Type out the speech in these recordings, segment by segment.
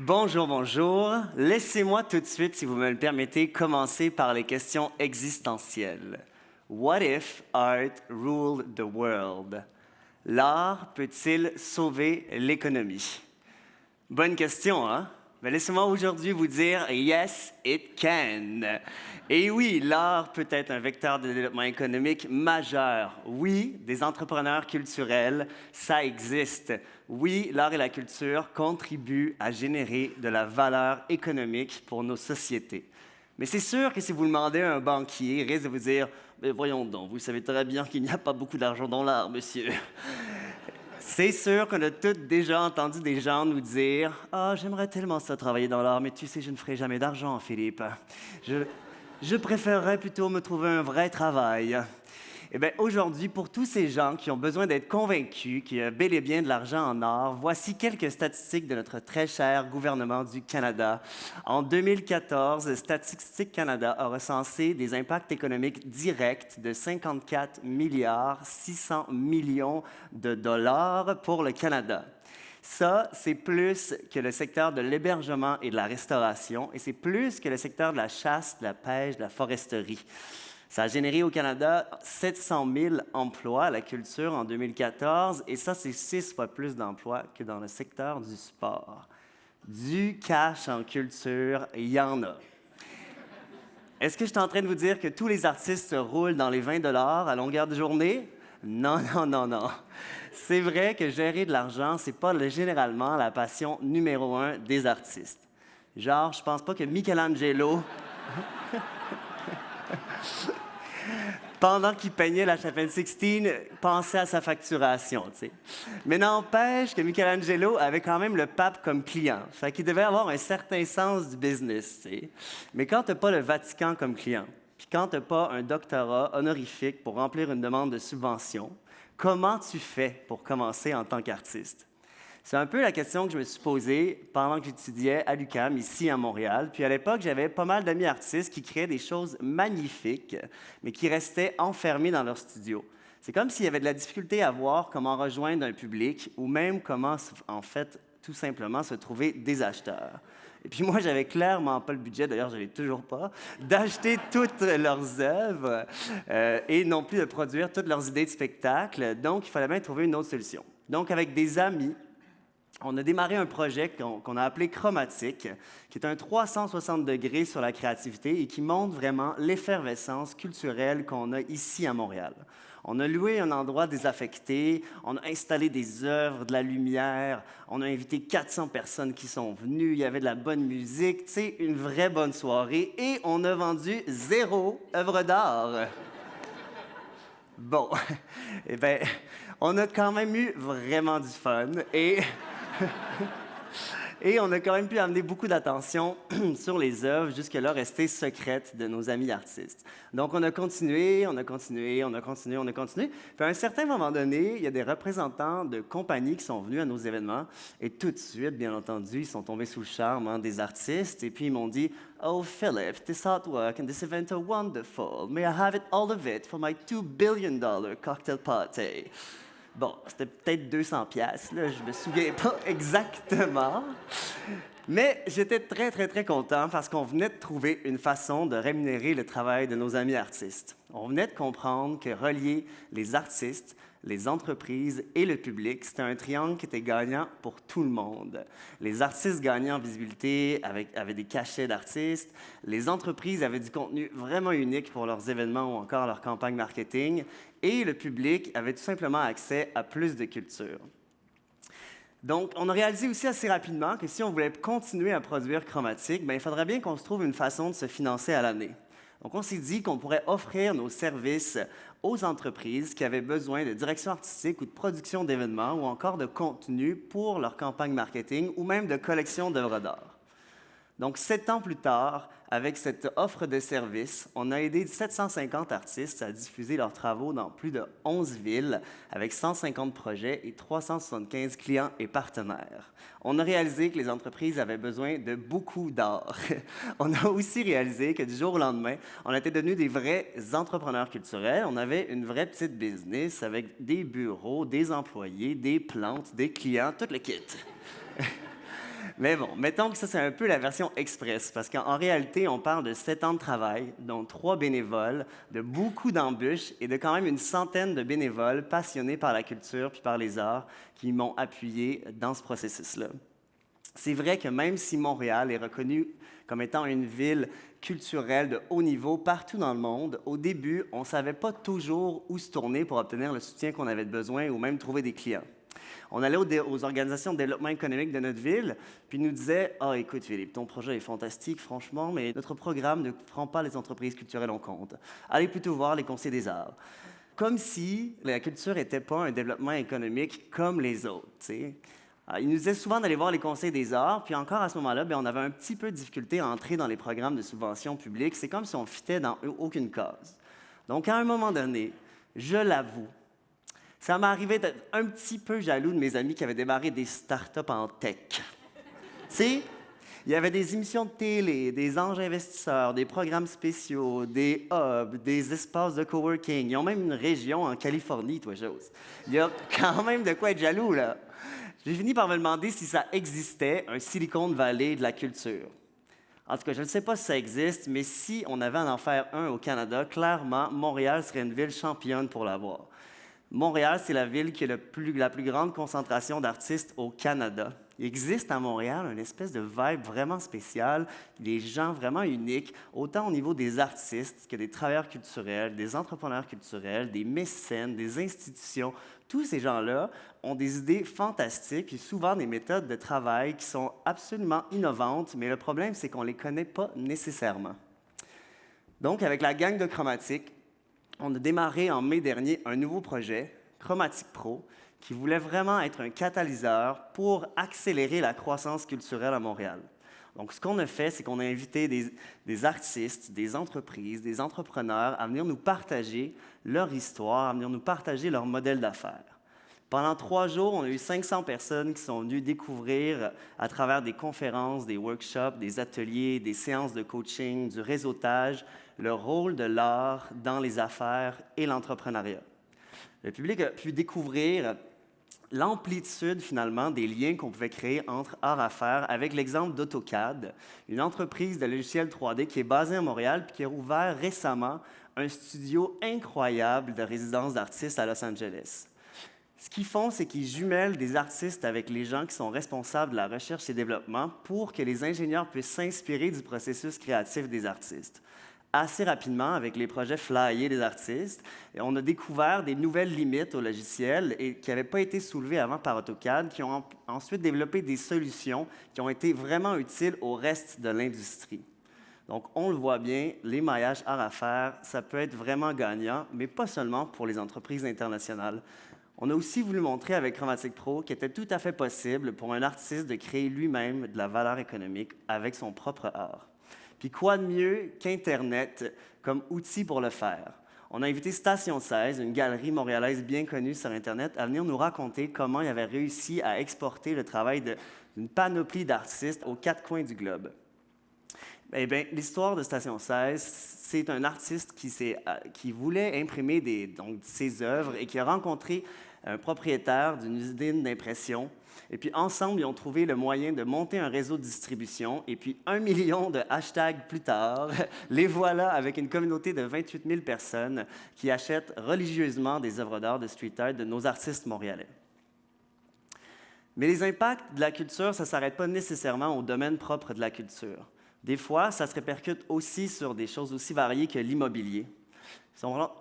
Bonjour, bonjour. Laissez-moi tout de suite, si vous me le permettez, commencer par les questions existentielles. What if art ruled the world? L'art peut-il sauver l'économie? Bonne question, hein? Mais laissez-moi aujourd'hui vous dire yes, it can. Et oui, l'art peut être un vecteur de développement économique majeur. Oui, des entrepreneurs culturels, ça existe. Oui, l'art et la culture contribuent à générer de la valeur économique pour nos sociétés. Mais c'est sûr que si vous demandez à un banquier, il risque de vous dire mais voyons donc, vous savez très bien qu'il n'y a pas beaucoup d'argent dans l'art, monsieur. C'est sûr qu'on a tous déjà entendu des gens nous dire ah, j'aimerais tellement ça travailler dans l'art, mais tu sais, je ne ferai jamais d'argent, Philippe. Je, je préférerais plutôt me trouver un vrai travail. Eh bien, aujourd'hui, pour tous ces gens qui ont besoin d'être convaincus qu'il y a bel et bien de l'argent en or, voici quelques statistiques de notre très cher gouvernement du Canada. En 2014, Statistique Canada a recensé des impacts économiques directs de 54 milliards 600 millions de dollars pour le Canada. Ça, c'est plus que le secteur de l'hébergement et de la restauration, et c'est plus que le secteur de la chasse, de la pêche, de la foresterie. Ça a généré au Canada 700 000 emplois à la culture en 2014, et ça, c'est 6 fois plus d'emplois que dans le secteur du sport. Du cash en culture, il y en a. Est-ce que je suis en train de vous dire que tous les artistes roulent dans les 20 à longueur de journée? Non, non, non, non. C'est vrai que gérer de l'argent, c'est pas généralement la passion numéro 1 des artistes. Genre, je pense pas que Michelangelo pendant qu'il peignait la chapelle Sixtine, pensait à sa facturation, tu sais. Mais n'empêche que Michelangelo avait quand même le pape comme client. Fait qu'il devait avoir un certain sens du business, tu sais. Mais quand t'as pas le Vatican comme client, puis quand t'as pas un doctorat honorifique pour remplir une demande de subvention, comment tu fais pour commencer en tant qu'artiste? C'est un peu la question que je me suis posée pendant que j'étudiais à l'UQAM, ici à Montréal. Puis à l'époque, j'avais pas mal d'amis artistes qui créaient des choses magnifiques, mais qui restaient enfermés dans leur studio. C'est comme s'il y avait de la difficulté à voir comment rejoindre un public ou même comment, en fait, tout simplement se trouver des acheteurs. Et puis moi, j'avais clairement pas le budget, d'ailleurs, je l'ai toujours pas, d'acheter toutes leurs œuvres et non plus de produire toutes leurs idées de spectacle. Donc, il fallait bien trouver une autre solution. Donc, avec des amis, on a démarré un projet qu'on a appelé Chromatique, qui est un 360 degrés sur la créativité et qui montre vraiment l'effervescence culturelle qu'on a ici à Montréal. On a loué un endroit désaffecté, on a installé des œuvres, de la lumière, on a invité 400 personnes qui sont venues, il y avait de la bonne musique, tu sais, une vraie bonne soirée et on a vendu 0 œuvre d'art. Bon, eh bien, on a quand même eu vraiment du fun et on a quand même pu amener beaucoup d'attention sur les œuvres jusque-là restées secrètes de nos amis artistes. Donc, on a continué, on a continué, on a continué, on a continué. Puis à un certain moment donné, il y a des représentants de compagnies qui sont venus à nos événements et tout de suite, bien entendu, ils sont tombés sous le charme des artistes et puis ils m'ont dit « Oh, Philip, this artwork and this event are wonderful. May I have it all of it for my $2 billion cocktail party? » Bon, c'était peut-être 200 pièces, là, je me souviens pas exactement. Mais j'étais très, très, très content parce qu'on venait de trouver une façon de rémunérer le travail de nos amis artistes. On venait de comprendre que relier les artistes, les entreprises et le public, c'était un triangle qui était gagnant pour tout le monde. Les artistes gagnaient en visibilité avec des cachets d'artistes. Les entreprises avaient du contenu vraiment unique pour leurs événements ou encore leur campagne marketing. Et le public avait tout simplement accès à plus de culture. Donc, on a réalisé aussi assez rapidement que si on voulait continuer à produire Chromatique, bien, il faudrait bien qu'on se trouve une façon de se financer à l'année. Donc, on s'est dit qu'on pourrait offrir nos services aux entreprises qui avaient besoin de direction artistique ou de production d'événements ou encore de contenu pour leur campagne marketing ou même de collection d'œuvres d'art. Donc, 7 ans plus tard, avec cette offre de services, on a aidé 750 artistes à diffuser leurs travaux dans plus de 11 villes, avec 150 projets et 375 clients et partenaires. On a réalisé que les entreprises avaient besoin de beaucoup d'art. On a aussi réalisé que du jour au lendemain, on était devenus des vrais entrepreneurs culturels. On avait une vraie petite business avec des bureaux, des employés, des plantes, des clients, tout le kit. Mais bon, mettons que ça, c'est un peu la version express, parce qu'en réalité, on parle de 7 ans de travail, dont 3 bénévoles, de beaucoup d'embûches et de quand même une centaine de bénévoles passionnés par la culture puis par les arts qui m'ont appuyé dans ce processus-là. C'est vrai que même si Montréal est reconnue comme étant une ville culturelle de haut niveau partout dans le monde, au début, on ne savait pas toujours où se tourner pour obtenir le soutien qu'on avait besoin ou même trouver des clients. On allait aux organisations de développement économique de notre ville, puis ils nous disaient « Ah, écoute Philippe, ton projet est fantastique, franchement, mais notre programme ne prend pas les entreprises culturelles en compte. Allez plutôt voir les conseils des arts. » Comme si la culture n'était pas un développement économique comme les autres, tu sais. Ils nous disaient souvent d'aller voir les conseils des arts, puis encore à ce moment-là, on avait un petit peu de difficulté à entrer dans les programmes de subvention publique. C'est comme si on ne fitait dans aucune case. Donc, à un moment donné, je l'avoue, ça m'est arrivé d'être un petit peu jaloux de mes amis qui avaient démarré des startups en tech. Tu sais, il y avait des émissions de télé, des anges investisseurs, des programmes spéciaux, des hubs, des espaces de coworking. Ils ont même une région en Californie, toi, chose. Il y a quand même de quoi être jaloux, là. J'ai fini par me demander si ça existait, un Silicon Valley de la culture. En tout cas, je ne sais pas si ça existe, mais si on avait à en faire un au Canada, clairement, Montréal serait une ville championne pour l'avoir. Montréal, c'est la ville qui a la plus grande concentration d'artistes au Canada. Il existe à Montréal une espèce de vibe vraiment spéciale, des gens vraiment uniques, autant au niveau des artistes que des travailleurs culturels, des entrepreneurs culturels, des mécènes, des institutions. Tous ces gens-là ont des idées fantastiques et souvent des méthodes de travail qui sont absolument innovantes, mais le problème, c'est qu'on ne les connaît pas nécessairement. Donc, avec la gang de Chromatique, on a démarré en mai dernier un nouveau projet, Chromatique Pro, qui voulait vraiment être un catalyseur pour accélérer la croissance culturelle à Montréal. Donc, ce qu'on a fait, c'est qu'on a invité des artistes, des entreprises, des entrepreneurs à venir nous partager leur histoire, à venir nous partager leur modèle d'affaires. Pendant 3 jours, on a eu 500 personnes qui sont venues découvrir à travers des conférences, des workshops, des ateliers, des séances de coaching, du réseautage, le rôle de l'art dans les affaires et l'entrepreneuriat. Le public a pu découvrir l'amplitude, finalement, des liens qu'on pouvait créer entre art-affaires avec l'exemple d'AutoCAD, une entreprise de logiciels 3D qui est basée à Montréal puis qui a ouvert récemment un studio incroyable de résidence d'artistes à Los Angeles. Ce qu'ils font, c'est qu'ils jumellent des artistes avec les gens qui sont responsables de la recherche et développement pour que les ingénieurs puissent s'inspirer du processus créatif des artistes. Assez rapidement, avec les projets flyés des artistes, on a découvert des nouvelles limites au logiciel et qui n'avaient pas été soulevées avant par AutoCAD, qui ont ensuite développé des solutions qui ont été vraiment utiles au reste de l'industrie. Donc, on le voit bien, l'émaillage art-affaires, ça peut être vraiment gagnant, mais pas seulement pour les entreprises internationales. On a aussi voulu montrer avec Chromatique Pro qu'il était tout à fait possible pour un artiste de créer lui-même de la valeur économique avec son propre art. Puis quoi de mieux qu'Internet comme outil pour le faire? On a invité Station 16, une galerie montréalaise bien connue sur Internet, à venir nous raconter comment il avait réussi à exporter le travail d'une panoplie d'artistes aux 4 coins du globe. Eh bien, l'histoire de Station 16, c'est un artiste qui voulait imprimer ses œuvres et qui a rencontré un propriétaire d'une usine d'impression. Et puis, ensemble, ils ont trouvé le moyen de monter un réseau de distribution. Et puis, 1 million de hashtags plus tard, les voilà avec une communauté de 28 000 personnes qui achètent religieusement des œuvres d'art de street art de nos artistes montréalais. Mais les impacts de la culture, ça ne s'arrête pas nécessairement au domaine propre de la culture. Des fois, ça se répercute aussi sur des choses aussi variées que l'immobilier.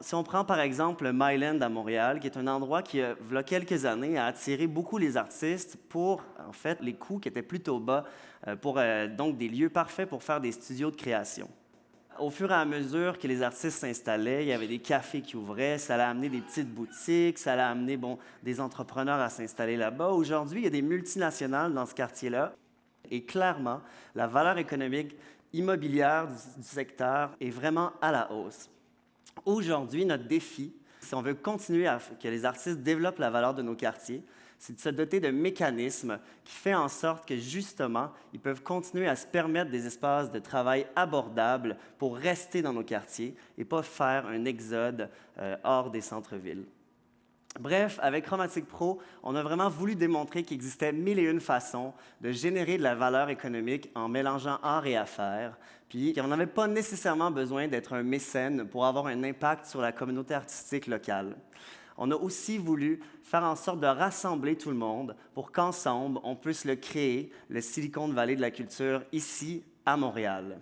Si on prend par exemple le Myland à Montréal, qui est un endroit qui, il y a quelques années, a attiré beaucoup les artistes pour, en fait, les coûts qui étaient plutôt bas, donc des lieux parfaits pour faire des studios de création. Au fur et à mesure que les artistes s'installaient, il y avait des cafés qui ouvraient, ça allait amener des petites boutiques, ça allait amener des entrepreneurs à s'installer là-bas. Aujourd'hui, il y a des multinationales dans ce quartier-là. Et clairement, la valeur économique immobilière du secteur est vraiment à la hausse. Aujourd'hui, notre défi, si on veut continuer à que les artistes développent la valeur de nos quartiers, c'est de se doter de mécanismes qui font en sorte que, justement, ils peuvent continuer à se permettre des espaces de travail abordables pour rester dans nos quartiers et pas faire un exode hors des centres-villes. Bref, avec Chromatic Pro, on a vraiment voulu démontrer qu'il existait mille et une façons de générer de la valeur économique en mélangeant art et affaires, puis qu'on n'avait pas nécessairement besoin d'être un mécène pour avoir un impact sur la communauté artistique locale. On a aussi voulu faire en sorte de rassembler tout le monde pour qu'ensemble, on puisse le créer, le Silicon Valley de la culture, ici, à Montréal.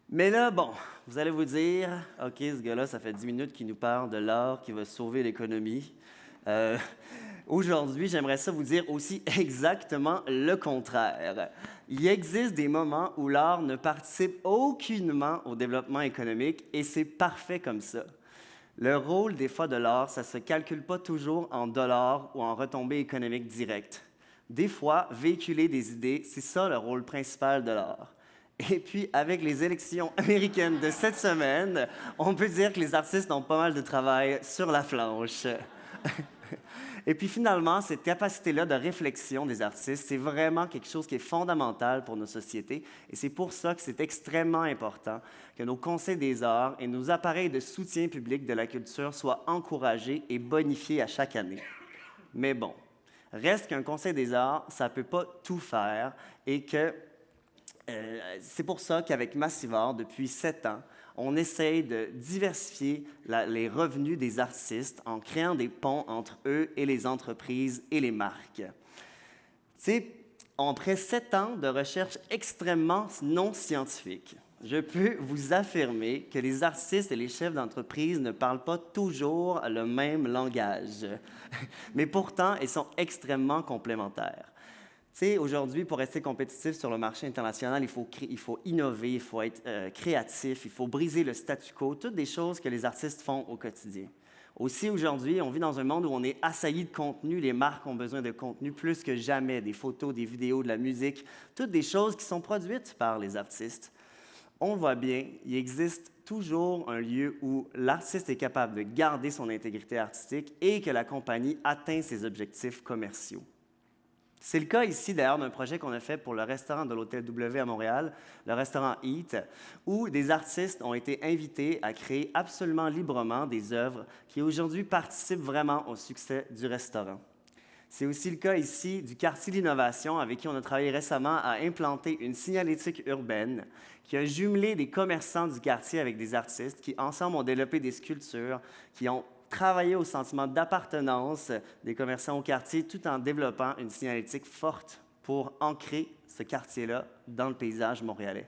Mais là, bon, vous allez vous dire, OK, ce gars-là, ça fait 10 minutes qu'il nous parle de l'art qui va sauver l'économie. Euh, Aujourd'hui, j'aimerais ça vous dire aussi exactement le contraire. Il existe des moments où l'art ne participe aucunement au développement économique et c'est parfait comme ça. Le rôle des fois de l'art, ça ne se calcule pas toujours en dollars ou en retombées économiques directes. Des fois, véhiculer des idées, c'est ça le rôle principal de l'art. Et puis, avec les élections américaines de cette semaine, on peut dire que les artistes ont pas mal de travail sur la planche. Et puis finalement, cette capacité-là de réflexion des artistes, c'est vraiment quelque chose qui est fondamental pour nos sociétés. Et c'est pour ça que c'est extrêmement important que nos conseils des arts et nos appareils de soutien public de la culture soient encouragés et bonifiés à chaque année. Mais bon, reste qu'un conseil des arts, ça ne peut pas tout faire et que c'est pour ça qu'avec Massivart, depuis 7 ans, on essaye de diversifier les revenus des artistes en créant des ponts entre eux et les entreprises et les marques. C'est après 7 ans de recherche extrêmement non scientifique, je peux vous affirmer que les artistes et les chefs d'entreprise ne parlent pas toujours le même langage, mais pourtant, ils sont extrêmement complémentaires. Tu sais, aujourd'hui, pour rester compétitif sur le marché international, il faut innover, il faut être créatif, il faut briser le statu quo, toutes des choses que les artistes font au quotidien. Aussi, aujourd'hui, on vit dans un monde où on est assailli de contenu. Les marques ont besoin de contenu plus que jamais, des photos, des vidéos, de la musique, toutes des choses qui sont produites par les artistes. On voit bien, il existe toujours un lieu où l'artiste est capable de garder son intégrité artistique et que la compagnie atteint ses objectifs commerciaux. C'est le cas ici, d'ailleurs, d'un projet qu'on a fait pour le restaurant de l'Hôtel W à Montréal, le restaurant Eat, où des artistes ont été invités à créer absolument librement des œuvres qui, aujourd'hui, participent vraiment au succès du restaurant. C'est aussi le cas ici du quartier d'innovation avec qui on a travaillé récemment à implanter une signalétique urbaine qui a jumelé des commerçants du quartier avec des artistes qui, ensemble, ont développé des sculptures qui ont travailler au sentiment d'appartenance des commerçants au quartier tout en développant une signalétique forte pour ancrer ce quartier-là dans le paysage montréalais.